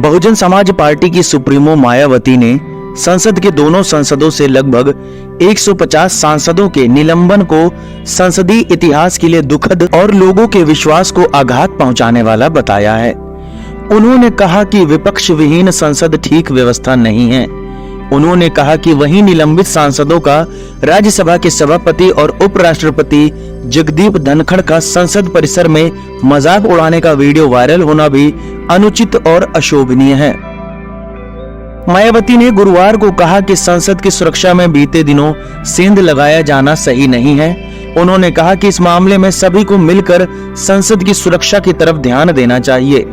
Bahujan Samaj party की supremo Mayawati ने संसद के दोनों संसदों से लगभग 150 सांसदों के निलंबन को संसदीय इतिहास के लिए दुखद और लोगों के विश्वास को आघात पहुंचाने वाला बताया है। उन्होंने कहा कि विपक्ष विहीन संसद ठीक व्यवस्था नहीं है। उन्होंने कहा कि वहीं निलंबित सांसदों का राज्यसभा के सभापति और उपराष्ट्रपति जगदीप धनखड़ का संसद परिसर में मजाक उड़ाने का वीडियो वायरल होना भी अनुचित और अशोभनीय है। मायावती ने गुरुवार को कहा कि संसद की सुरक्षा में बीते दिनों सेंध लगाया जाना सही नहीं है। उन्होंने कहा कि इस मामले में सभी को मिलकर संसद की सुरक्षा की तरफ ध्यान देना चाहिए।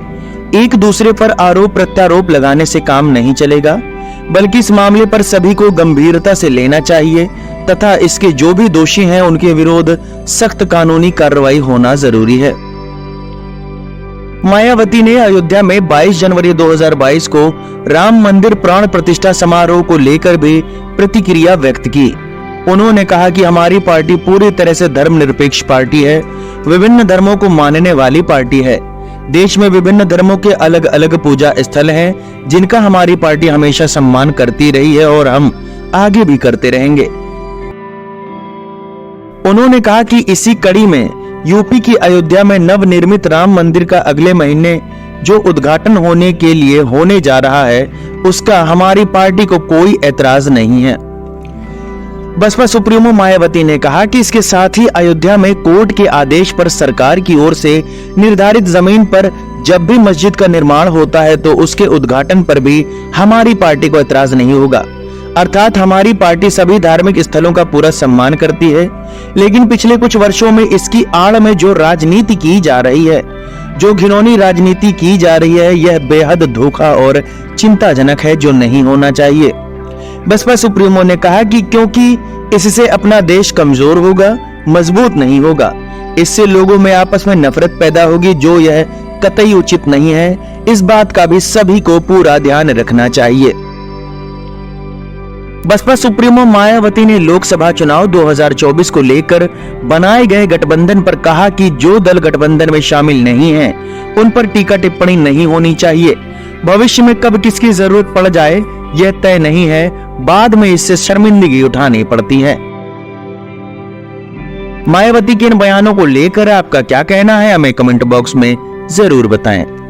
एक दूसरे पर आरोप प्रत्यारोप लगाने से काम नहीं चलेगा, बल्कि इस मामले पर सभी को गंभीरता से लेना चाहिए तथा इसके जो भी दोषी हैं उनके विरुद्ध सख्त कानूनी कार्रवाई होना जरूरी है। मायावती ने अयोध्या में 22 जनवरी 2022 को राम मंदिर प्राण प्रतिष्ठा समारोह को लेकर भी प्रतिक्रिया व्यक्त की। उन्होंने कहा कि हमारी पार्टी पूरी तरह से धर्मनिरपेक्ष पार्टी है, विभिन्न धर्मों को मानने वाली पार्टी है। देश में विभिन्न धर्मों के अलग अलग पूजा स्थल हैं, जिनका हमारी पार्टी हमेशा सम्मान करती रही है और हम आगे भी करते रहेंगे। उन्होंने कहा कि इसी कड़ी में यूपी की अयोध्या में नवनिर्मित राम मंदिर का अगले महीने जो उद्घाटन होने के लिए होने जा रहा है, उसका हमारी पार्टी को कोई ऐतराज नहीं है। बसपा सुप्रीमो मायावती ने कहा कि इसके साथ ही अयोध्या में कोर्ट के आदेश पर सरकार की ओर से निर्धारित जमीन पर जब भी मस्जिद का निर्माण होता है तो उसके उद्घाटन पर भी हमारी पार्टी को ऐतराज नहीं होगा। अर्थात हमारी पार्टी सभी धार्मिक स्थलों का पूरा सम्मान करती है, लेकिन पिछले कुछ वर्षों में इसकी आड़ में जो राजनीति की जा रही है, जो घिनौनी राजनीति की जा रही है, यह बेहद धोखा और चिंताजनक है, जो नहीं होना चाहिए। बसपा सुप्रीमो ने कहा कि क्योंकि इससे अपना देश कमजोर होगा, मजबूत नहीं होगा। इससे लोगों में आपस में नफरत पैदा होगी, जो यह कतई उचित नहीं है। इस बात का भी सभी को पूरा ध्यान रखना चाहिए। बसपा सुप्रीमो मायावती ने लोकसभा चुनाव 2024 को लेकर बनाए गए गठबंधन पर कहा कि जो दल गठबंधन में शामिल नहीं हैं, उन पर टीका टिप्पणी नहीं होनी चाहिए। भविष्य में कब किसकी जरूरत पड़ जाए यह तय नहीं है, बाद में इससे शर्मिंदगी उठानी पड़ती है। मायावती के इन बयानों को लेकर आपका क्या कहना है, हमें कमेंट बॉक्स में जरूर बताएं।